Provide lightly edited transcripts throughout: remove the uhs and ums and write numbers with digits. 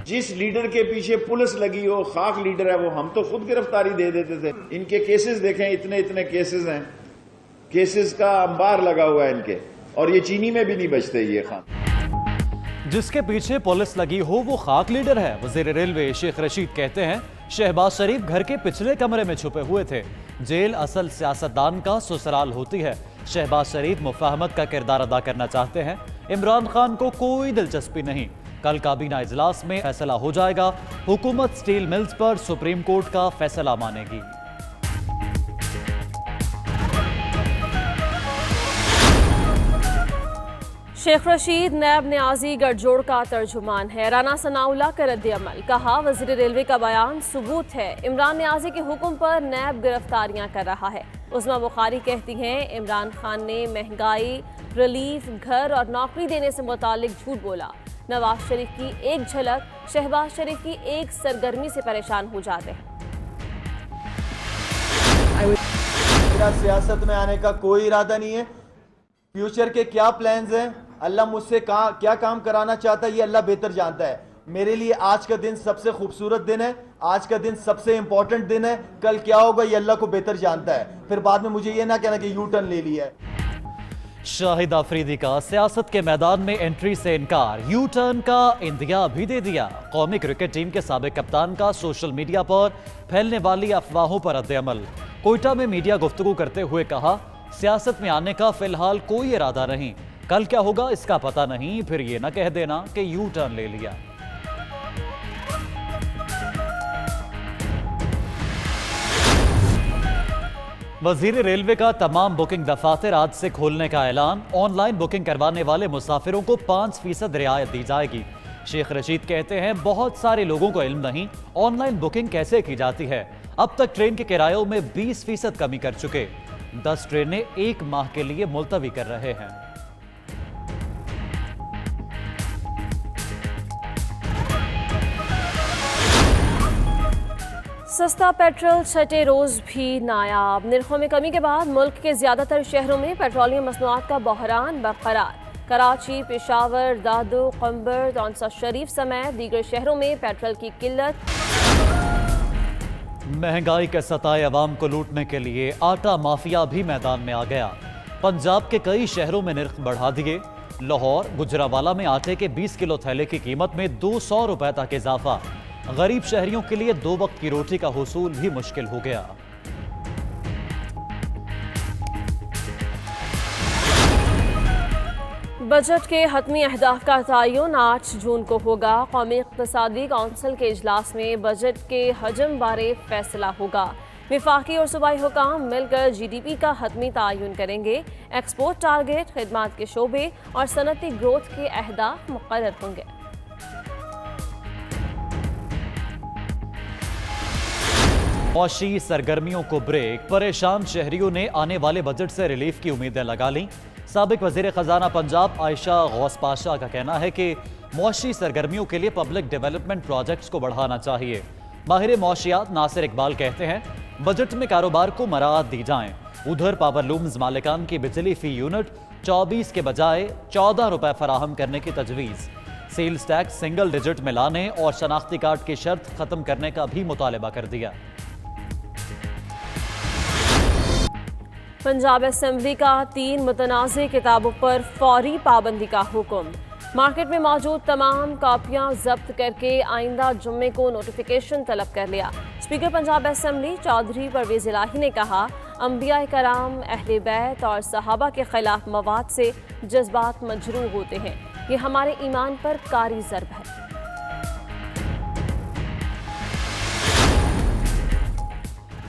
جس لیڈر کے پیچھے پولیس لگی ہو، خاک لیڈر ہے وہ، ہم تو خود گرفتاری دے دیتے تھے. ان کے کیسز دیکھیں، اتنے کیسز ہیں، کیسز کا انبار لگا ہوا ہے ان کے، اور یہ چینی میں بھی نہیں بچتے یہ خان. جس کے پیچھے پولیس لگی ہو وہ خاک لیڈر ہے. وزیر ریلوے شیخ رشید کہتے ہیں شہباز شریف گھر کے پچھلے کمرے میں چھپے ہوئے تھے. جیل اصل سیاستدان کا سسرال ہوتی ہے. شہباز شریف مفاہمت کا کردار ادا کرنا چاہتے ہیں. عمران خان کو کوئی دلچسپی نہیں. کل کابینہ اجلاس میں فیصلہ ہو جائے گا. حکومت سٹیل ملز پر سپریم کورٹ کا فیصلہ مانے گی. شیخ رشید نیب نیازی گٹھ جوڑ کا ترجمان ہے. رانا ثناء اللہ کا رد عمل. کہا وزیر ریلوے کا بیان ثبوت ہے. عمران نیازی کے حکم پر نیب گرفتاریاں کر رہا ہے. عظمیٰ بخاری کہتی ہیں عمران خان نے مہنگائی، ریلیف، گھر اور نوکری دینے سے متعلق جھوٹ بولا. نواز شریف کی ایک جھلک، شہباز شریف کی ایک سرگرمی سے پریشان ہو جاتے ہیں. میرا سیاست میں آنے کا کوئی ارادہ نہیں ہے. فیوچر کے کیا پلانز ہیں، اللہ مجھ سے کیا کام کرانا چاہتا ہے یہ اللہ بہتر جانتا ہے. میرے لیے آج کا دن سب سے خوبصورت دن ہے، آج کا دن سب سے امپورٹنٹ دن ہے. کل کیا ہوگا یہ اللہ کو بہتر جانتا ہے. پھر بعد میں مجھے یہ نہ کہنا کہ یو ٹرن لے لیا ہے. شاہد آفریدی کا سیاست کے میدان میں انٹری سے انکار. یو ٹرن کا اندیا بھی دے دیا. قومی کرکٹ ٹیم کے سابق کپتان کا سوشل میڈیا پر پھیلنے والی افواہوں پر رد عمل. کوئٹہ میں میڈیا گفتگو کرتے ہوئے کہا سیاست میں آنے کا فی الحال کوئی ارادہ نہیں. کل کیا ہوگا اس کا پتہ نہیں. پھر یہ نہ کہہ دینا کہ یو ٹرن لے لیا. وزیر ریلوے کا تمام بکنگ دفاتر آج سے کھولنے کا اعلان. آن لائن بکنگ کروانے والے مسافروں کو 5% رعایت دی جائے گی. شیخ رشید کہتے ہیں بہت سارے لوگوں کو علم نہیں آن لائن بکنگ کیسے کی جاتی ہے. اب تک ٹرین کے کرایوں میں 20% کمی کر چکے. 10 ٹرینیں 1 ماہ کے لیے ملتوی کر رہے ہیں. سستا پیٹرول چھٹے روز بھی نایاب. نرخوں میں کمی کے بعد ملک کے زیادہ تر شہروں میں پیٹرولیم مصنوعات کا بحران برقرار. کراچی، پشاور، دادو، قمبر، تونسا شریف سمیت دیگر شہروں میں پیٹرول کی قلت. مہنگائی کے ستائے عوام کو لوٹنے کے لیے آٹا مافیا بھی میدان میں آ گیا. پنجاب کے کئی شہروں میں نرخ بڑھا دیے. لاہور، گجرانوالہ میں آٹے کے 20 کلو تھیلے کی قیمت میں 200 روپے تک اضافہ. غریب شہریوں کے لیے 2 وقت کی روٹی کا حصول بھی مشکل ہو گیا. بجٹ کے حتمی اہداف کا تعین 8 جون کو ہوگا. قومی اقتصادی کونسل کے اجلاس میں بجٹ کے حجم بارے فیصلہ ہوگا. وفاقی اور صوبائی حکام مل کر جی ڈی پی کا حتمی تعین کریں گے. ایکسپورٹ ٹارگٹ، خدمات کے شعبے اور صنعتی گروتھ کے اہداف مقرر ہوں گے. معاشی سرگرمیوں کو بریک. پریشان شہریوں نے آنے والے بجٹ سے ریلیف کی امیدیں لگا لیں. سابق وزیر خزانہ پنجاب عائشہ غوث پاشا کا کہنا ہے کہ معاشی سرگرمیوں کے لیے پبلک ڈیولپمنٹ پروجیکٹس کو بڑھانا چاہیے. ماہر معاشیات ناصر اقبال کہتے ہیں بجٹ میں کاروبار کو مراعات دی جائیں. ادھر پاور لومز مالکان کی بجلی فی یونٹ 24 کے بجائے 14 روپے فراہم کرنے کی تجویز. سیلز ٹیکس سنگل ڈیجٹ میں لانے اور شناختی کارڈ کی شرط ختم کرنے کا بھی مطالبہ کر دیا. پنجاب اسمبلی کا 3 متنازع کتابوں پر فوری پابندی کا حکم. مارکیٹ میں موجود تمام کاپیاں ضبط کر کے آئندہ جمعے کو نوٹیفیکیشن طلب کر لیا. اسپیکر پنجاب اسمبلی چودھری پرویز الہی نے کہا انبیاء کرام، اہل بیت اور صحابہ کے خلاف مواد سے جذبات مجروح ہوتے ہیں. یہ ہمارے ایمان پر کاری ضرب ہے.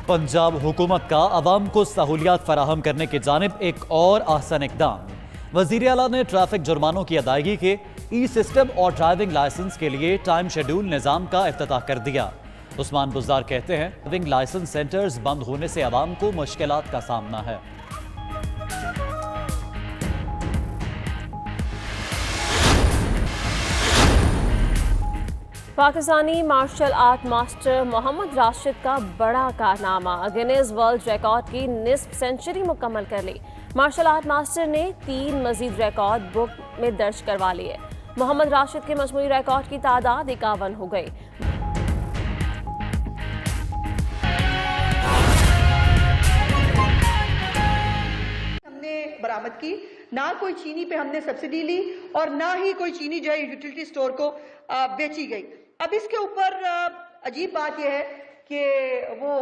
پنجاب حکومت کا عوام کو سہولیات فراہم کرنے کی جانب ایک اور احسن اقدام. وزیر اعلیٰ نے ٹریفک جرمانوں کی ادائیگی کے ای سسٹم اور ڈرائیونگ لائسنس کے لیے ٹائم شیڈول نظام کا افتتاح کر دیا. عثمان بزدار کہتے ہیں ڈرائیونگ لائسنس سینٹرز بند ہونے سے عوام کو مشکلات کا سامنا ہے. پاکستانی مارشل آرٹ ماسٹر محمد راشد کا بڑا کارنامہ. گینیز ورلڈ ریکارڈ کی نصف سینچری مکمل کر لی. مارشل آرٹ ماسٹر نے 3 مزید ریکارڈ بک میں درج کروا لیے. मोहम्मद राशिद के मजमूई रिकॉर्ड की तादाद 51 हो गई। हमने बरामद की, ना कोई चीनी पे हमने सब्सिडी ली और ना ही कोई चीनी जो है यूटिलिटी स्टोर को बेची गई। अब इसके ऊपर अजीब बात यह है कि वो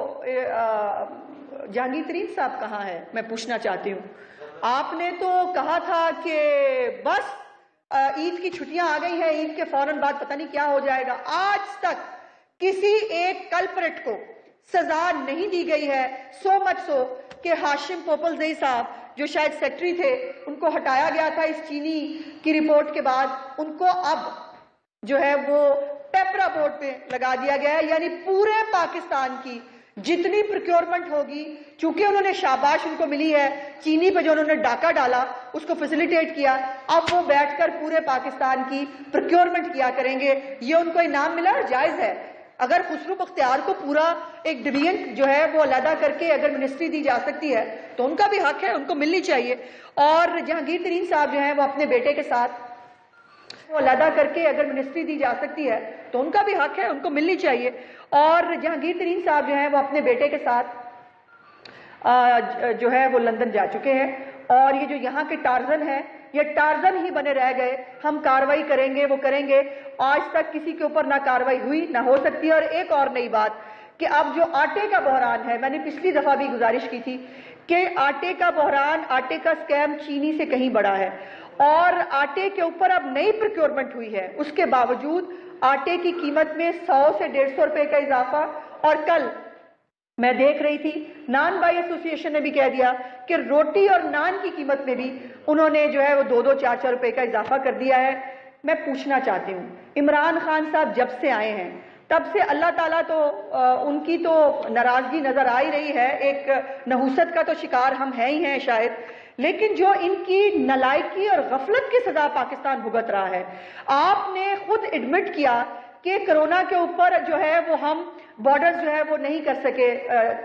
जहांगीर तरीन साहब कहाँ है, मैं पूछना चाहती हूँ। आपने तो कहा था कि बस ईद की छुट्टियां आ गई हैं, ईद के फौरन बाद पता नहीं क्या हो जाएगा। आज तक किसी एक कल्प्रेट को सजा नहीं दी गई है। सो मच सो कि हाशिम पोपलजई साहब जो शायद सेक्रेटरी थे, उनको हटाया गया था इस चीनी की रिपोर्ट के बाद, उनको अब जो है वो पेपरा बोर्ड पे लगा दिया गया है। यानी पूरे पाकिस्तान की जितनी प्रोक्योरमेंट होगी, चूंकि उन्होंने शाबाश उनको मिली है चीनी पे जो उन्होंने डाका डाला, उसको फैसिलिटेट किया, अब वो बैठकर पूरे पाकिस्तान की प्रोक्योरमेंट किया करेंगे। ये उनको इनाम मिला और जायज है। अगर खुसरो बख्तियार को पूरा एक डिवीजन जो है वो अलहदा करके अगर मिनिस्ट्री दी जा सकती है तो उनका भी हक है, उनको मिलनी चाहिए। और जहांगीर तरीन साहब जो है वो अपने बेटे के साथ वो अलहदा करके अगर मिनिस्ट्री दी जा सकती है तो उनका भी हक है, उनको मिलनी चाहिए। और जहांगीर तरीन साहब जो है वो अपने बेटे के साथ जो है वो लंदन जा चुके हैं और ये जो यहाँ के टार्जन है ये टार्जन ही बने रह गए। हम कार्रवाई करेंगे, वो करेंगे, आज तक किसी के ऊपर ना कार्रवाई हुई ना हो सकती है। और एक और नई बात कि अब जो आटे का बहरान है, मैंने पिछली दफा भी गुजारिश की थी कि आटे का बहरान, आटे का स्कैम चीनी से कहीं बड़ा है और आटे के ऊपर अब नई प्रोक्योरमेंट हुई है, उसके बावजूद आटे की कीमत में 100 से 150 रुपए का इजाफा। और कल मैं देख रही थी नान बाई एसोसिएशन ने भी कह दिया कि रोटी और नान की कीमत में भी उन्होंने जो है वो 2-2, 4-4 रुपए का इजाफा कर दिया है। मैं पूछना चाहती हूँ, इमरान खान साहब जब से आए हैं तब से अल्लाह ताला तो उनकी तो नाराजगी नजर आ ही रही है, एक नहुसत का तो शिकार हम हैं ही हैं शायद, लेकिन जो इनकी नलायकी और गफलत की सजा पाकिस्तान भुगत रहा है। आपने खुद एडमिट किया कि कोरोना के ऊपर जो है वो हम बॉर्डर्स जो है वो नहीं कर सके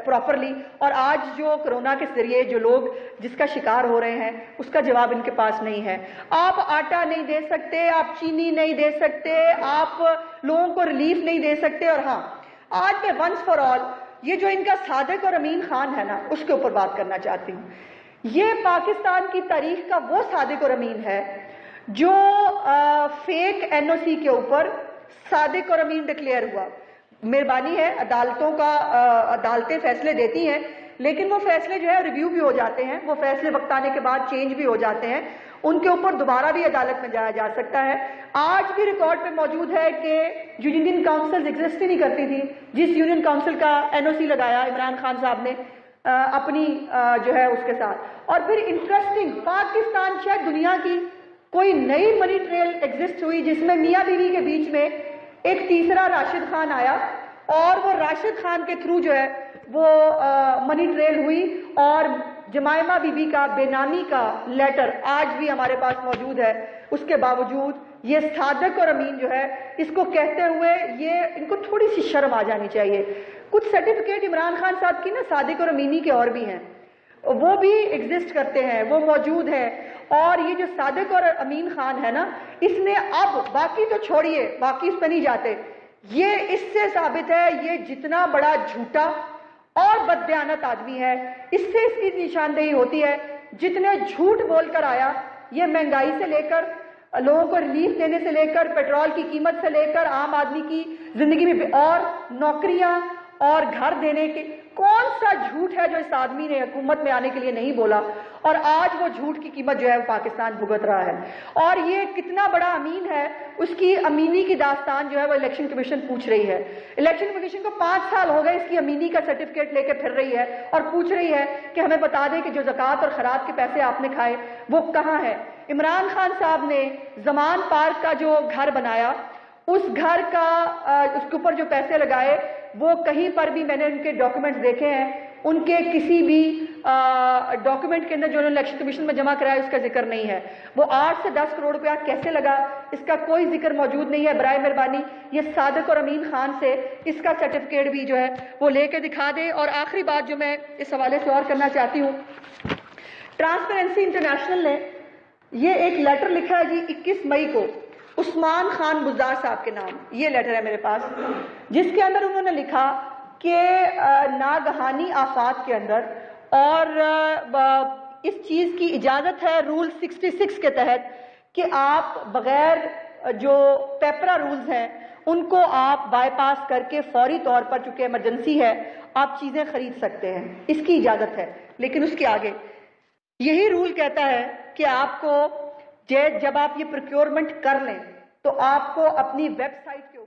प्रॉपरली, और आज जो कोरोना के जरिए जो लोग जिसका शिकार हो रहे हैं उसका जवाब इनके पास नहीं है। आप आटा नहीं दे सकते, आप चीनी नहीं दे सकते, आप लोगों को रिलीफ नहीं दे सकते। और हाँ, आज मैं वंस फॉर ऑल ये जो इनका सादिक और अमीन खान है ना, उसके ऊपर बात करना चाहती हूँ। ये पाकिस्तान की तारीख का वो सादिक और अमीन है जो फेक एनओसी के ऊपर सादिक और अमीन डिक्लेयर हुआ। मेहरबानी है, अदालतें फैसले देती हैं, लेकिन वो फैसले जो है रिव्यू भी हो जाते हैं, वो फैसले वक्त आने के बाद चेंज भी हो जाते हैं, उनके ऊपर दोबारा भी अदालत में जाया जा सकता है। आज भी रिकॉर्ड पे मौजूद है कि जो यूनियन काउंसिल एग्जिस्ट ही नहीं करती थी, जिस यूनियन काउंसिल का एनओसी लगाया इमरान खान साहब ने अपनी जो है उसके साथ। और फिर इंटरेस्टिंग, पाकिस्तान शायद दुनिया की कोई नई मनी ट्रेल एग्जिस्ट हुई जिसमें मियां बीवी के बीच में एक तीसरा राशिद खान आया और वो राशिद खान के थ्रू जो है वो मनी ट्रेल हुई। और जमायमा बीबी का बेनामी का लेटर आज भी हमारे पास मौजूद है। उसके बावजूद ये सादिक और अमीन जो है, इसको कहते हुए ये इनको थोड़ी सी शर्म आ जानी चाहिए। कुछ सर्टिफिकेट इमरान खान साहब की ना सादिक और अमीनी के और भी हैं, वो भी एग्जिस्ट करते हैं, वो मौजूद है। और ये जो सादिक और अमीन खान है ना, इसने अब बाकी तो छोड़िए, बाकी इस पर नहीं जाते, ये इससे साबित है ये जितना बड़ा झूठा और बददयानत आदमी है, इससे इसकी निशानदेही होती है। जितने झूठ बोलकर आया, ये महंगाई से लेकर लोगों को रिलीफ देने से लेकर, पेट्रोल की कीमत से लेकर, आम आदमी की जिंदगी में और नौकरियां और घर देने के, कौन सा झूठ है जो इस आदमी ने हुकूमत में आने के लिए नहीं बोला, और आज वो झूठ की कीमत जो है वो पाकिस्तान भुगत रहा है। और ये कितना बड़ा अमीन है, उसकी अमीनी की दास्तान जो है वो इलेक्शन कमीशन पूछ रही है। इलेक्शन कमीशन को 5 साल हो गए इसकी अमीनी का सर्टिफिकेट लेके फिर रही है और पूछ रही है कि हमें बता दें कि जो ज़कात और खैरात के पैसे आपने खाए वो कहाँ है। इमरान खान साहब ने जमान पार्क का जो घर बनाया, उस घर का उसके ऊपर जो पैसे लगाए, वो कहीं पर भी मैंने उनके डॉक्यूमेंट्स देखे हैं, उनके किसी भी डॉक्यूमेंट के अंदर जो उन्होंने इलेक्शन कमीशन में जमा कराया उसका जिक्र नहीं है। वो 8 से 10 करोड़ रुपया कैसे लगा, इसका कोई जिक्र मौजूद नहीं है। बराए मेहरबानी ये सादिक और अमीन खान से इसका सर्टिफिकेट भी जो है वो लेके दिखा दे। और आखिरी बात जो मैं इस हवाले से और करना चाहती हूँ, ट्रांसपेरेंसी इंटरनेशनल ने ये एक लेटर लिखा है जी 21 मई को, عثمان خان بزدار صاحب کے نام یہ لیٹر ہے میرے پاس، جس کے اندر انہوں نے لکھا کہ ناگہانی آفات کے اندر اور اس چیز کی اجازت ہے رول 66 کے تحت کہ آپ بغیر جو پیپرا رولز ہیں ان کو آپ بائی پاس کر کے فوری طور پر، چونکہ ایمرجنسی ہے، آپ چیزیں خرید سکتے ہیں، اس کی اجازت ہے۔ لیکن اس کے آگے یہی رول کہتا ہے کہ آپ کو جب آپ یہ پروکیورمنٹ کر لیں تو آپ کو اپنی ویب سائٹ کے